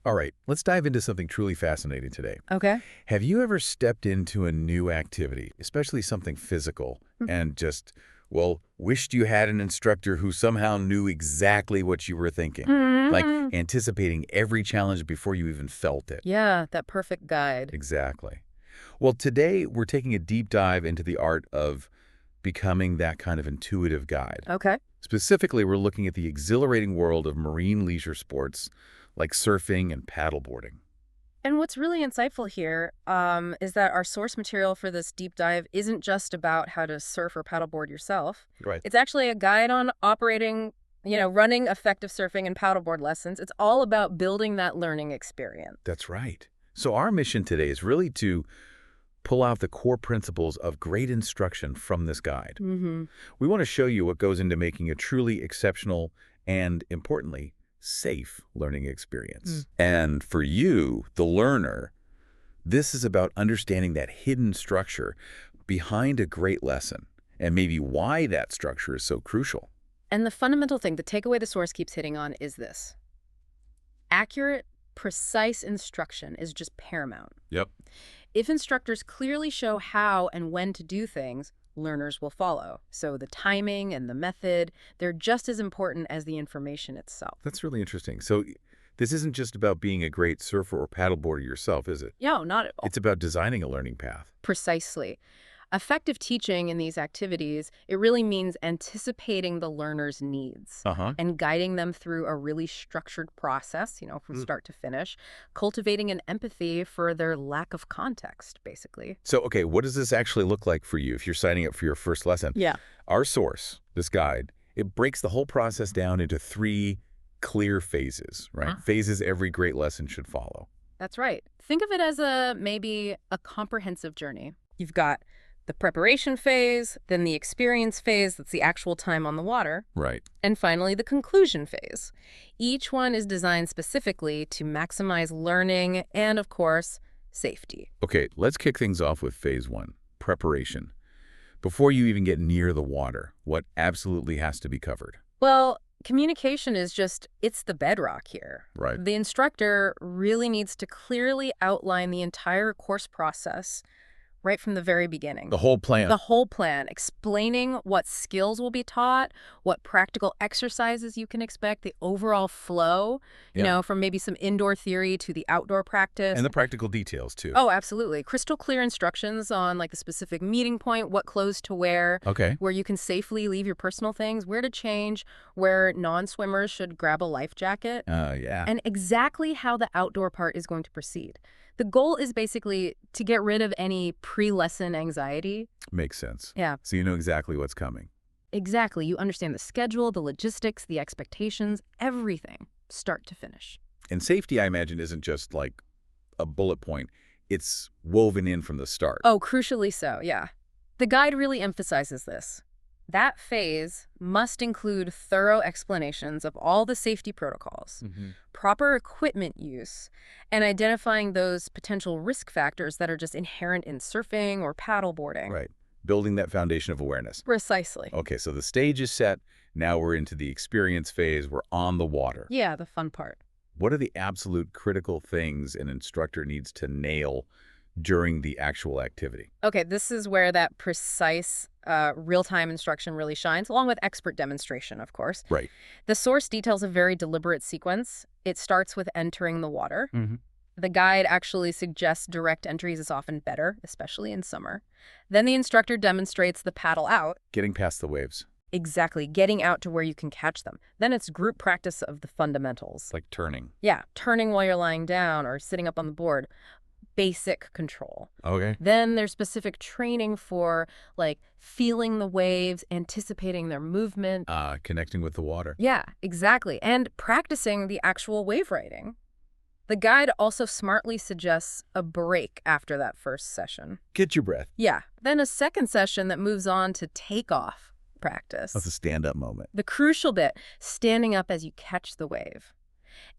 All right, let's dive into something truly fascinating today. Okay. Have you ever stepped into a new activity, especially something physical, and just, well, wished you had an instructor who somehow knew exactly what you were thinking? Like anticipating every challenge before you even felt it. Yeah, that perfect guide. Exactly. Well, today we're taking a deep dive into the art of becoming that kind of intuitive guide. Okay. Specifically, we're looking at the exhilarating world of marine leisure sports like surfing and paddleboarding. And what's really insightful here is that our source material for this deep dive isn't just about how to surf or paddleboard yourself. Right. It's actually a guide on operating, running effective surfing and paddleboard lessons. It's all about building that learning experience. That's right. So our mission today is really to pull out the core principles of great instruction from this guide. We want to show you what goes into making a truly exceptional and, importantly, safe learning experience. And for you, the learner, this is about understanding that hidden structure behind a great lesson and maybe why that structure is so crucial. And the fundamental thing, the takeaway the source keeps hitting on is this. Accurate, precise instruction is just paramount. Yep. If instructors clearly show how and when to do things, learners will follow. So the timing and the method, they're just as important as the information itself. That's really interesting. So this isn't just about being a great surfer or paddleboarder yourself, is it? No, not at all. It's about designing a learning path. Precisely. Effective teaching in these activities, it really means anticipating the learner's needs and guiding them through a really structured process, from start to finish, cultivating an empathy for their lack of context, basically. So, okay, what does this actually look like for you if you're signing up for your first lesson? Yeah. Our source, this guide, it breaks the whole process down into 3 clear phases, right? Phases every great lesson should follow. That's right. Think of it as maybe a comprehensive journey. You've got the preparation phase, then the experience phase, that's the actual time on the water. Right. And finally, the conclusion phase. Each one is designed specifically to maximize learning and, of course, safety. Okay, let's kick things off with phase 1, preparation. Before you even get near the water, what absolutely has to be covered? Well, communication is it's the bedrock here. Right. The instructor really needs to clearly outline the entire course process right from the very beginning. The whole plan. The whole plan, explaining what skills will be taught, what practical exercises you can expect, the overall flow, from maybe some indoor theory to the outdoor practice. And the practical details, too. Oh, absolutely. Crystal clear instructions on the specific meeting point, what clothes to wear, where you can safely leave your personal things, where to change, where non-swimmers should grab a life jacket. And exactly how the outdoor part is going to proceed. The goal is basically to get rid of any pre-lesson anxiety. Makes sense. Yeah. So you know exactly what's coming. Exactly. You understand the schedule, the logistics, the expectations, everything, start to finish. And safety, I imagine, isn't just like a bullet point. It's woven in from the start. Oh, crucially so, yeah. The guide really emphasizes this. That phase must include thorough explanations of all the safety protocols, proper equipment use, and identifying those potential risk factors that are just inherent in surfing or paddleboarding. Right. Building that foundation of awareness. Precisely. Okay, so the stage is set. Now we're into the experience phase. We're on the water. Yeah, the fun part. What are the absolute critical things an instructor needs to nail during the actual activity? Okay, this is where that precise real-time instruction really shines, along with expert demonstration, of course. Right. The source details a very deliberate sequence. It starts with entering the water. The guide actually suggests direct entries is often better, especially in summer. Then the instructor demonstrates the paddle out. Getting past the waves. Exactly, getting out to where you can catch them. Then it's group practice of the fundamentals. Like turning. Yeah, turning while you're lying down or sitting up on the board. Basic control. Okay. Then there's specific training for feeling the waves, anticipating their movement. Connecting with the water. Yeah, exactly. And practicing the actual wave riding. The guide also smartly suggests a break after that first session. Get your breath. Yeah. Then a second session that moves on to takeoff practice. That's a stand-up moment. The crucial bit, standing up as you catch the wave.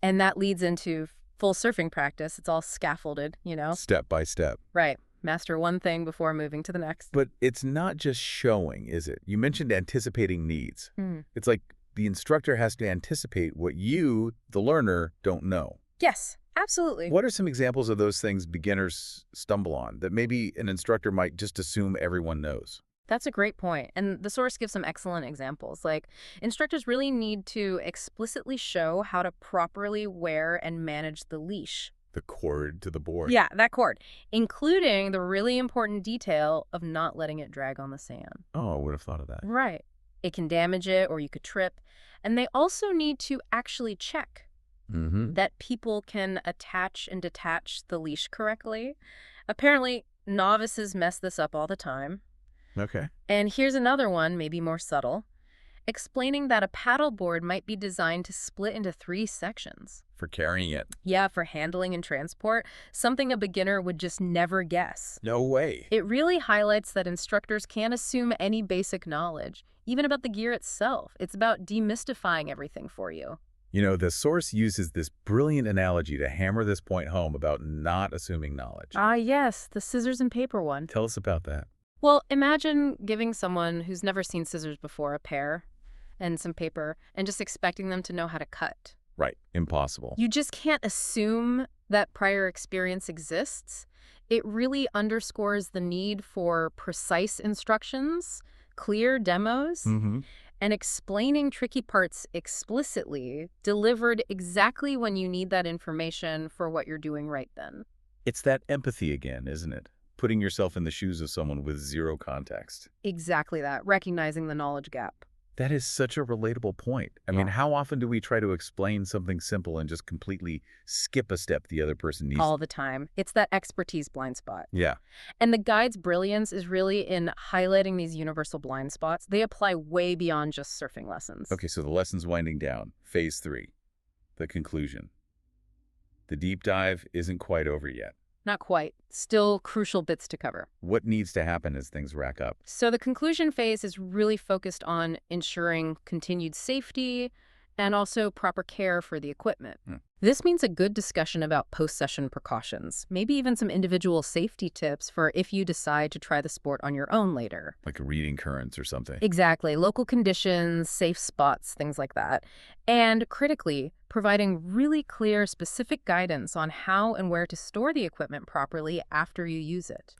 And that leads into full surfing practice. It's all scaffolded, Step by step. Right. Master one thing before moving to the next. But it's not just showing, is it? You mentioned anticipating needs. It's like the instructor has to anticipate what you, the learner, don't know. Yes, Absolutely. What are some examples of those things beginners stumble on that maybe an instructor might just assume everyone knows? That's a great point. And the source gives some excellent examples. Like, instructors really need to explicitly show how to properly wear and manage the leash. The cord to the board. Yeah, that cord, including the really important detail of not letting it drag on the sand. Oh, I would have thought of that. Right. It can damage it or you could trip. And they also need to actually check that people can attach and detach the leash correctly. Apparently, novices mess this up all the time. Okay. And here's another one, maybe more subtle, explaining that a paddleboard might be designed to split into 3 sections. For carrying it. Yeah, for handling and transport, something a beginner would just never guess. No way. It really highlights that instructors can't assume any basic knowledge, even about the gear itself. It's about demystifying everything for you. You know, the source uses this brilliant analogy to hammer this point home about not assuming knowledge. Ah, yes, the scissors and paper one. Tell us about that. Well, imagine giving someone who's never seen scissors before a pair and some paper and just expecting them to know how to cut. Right. Impossible. You just can't assume that prior experience exists. It really underscores the need for precise instructions, clear demos, and explaining tricky parts explicitly, delivered exactly when you need that information for what you're doing right then. It's that empathy again, isn't it? Putting yourself in the shoes of someone with zero context. Exactly that, recognizing the knowledge gap. That is such a relatable point. I mean, how often do we try to explain something simple and just completely skip a step the other person needs? All the time. It's that expertise blind spot. Yeah. And the guide's brilliance is really in highlighting these universal blind spots. They apply way beyond just surfing lessons. Okay, so the lesson's winding down. Phase 3, the conclusion. The deep dive isn't quite over yet. Not quite. Still crucial bits to cover. What needs to happen as things rack up? So the conclusion phase is really focused on ensuring continued safety and also proper care for the equipment. This means a good discussion about post-session precautions, maybe even some individual safety tips for if you decide to try the sport on your own later. Like reading currents or something. Exactly. Local conditions, safe spots, things like that. And critically, providing really clear, specific guidance on how and where to store the equipment properly after you use it.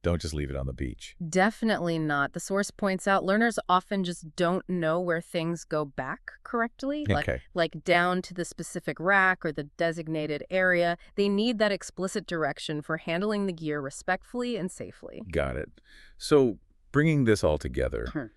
Don't just leave it on the beach. Definitely not. The source points out learners often just don't know where things go back correctly, like down to the specific rack or the designated area. They need that explicit direction for handling the gear respectfully and safely. Got it. So bringing this all together,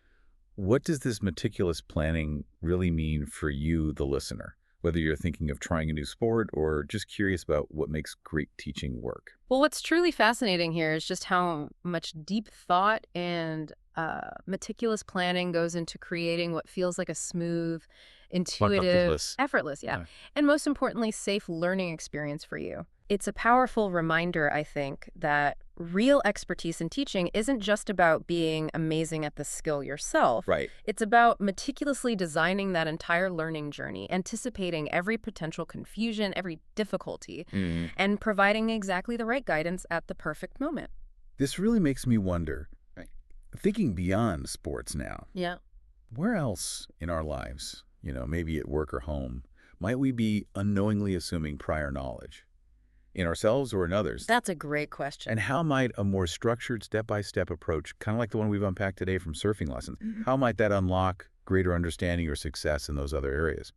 what does this meticulous planning really mean for you, the listener? Whether you're thinking of trying a new sport or just curious about what makes great teaching work. Well, what's truly fascinating here is just how much deep thought and meticulous planning goes into creating what feels like a smooth, intuitive, effortless, and most importantly, safe learning experience for you. It's a powerful reminder, I think, that real expertise in teaching isn't just about being amazing at the skill yourself. Right. It's about meticulously designing that entire learning journey, anticipating every potential confusion, every difficulty, and providing exactly the right guidance at the perfect moment. This really makes me wonder, thinking beyond sports now, where else in our lives, maybe at work or home, might we be unknowingly assuming prior knowledge? In ourselves or in others? That's a great question. And how might a more structured step-by-step approach, kind of like the one we've unpacked today from surfing lessons, how might that unlock greater understanding or success in those other areas?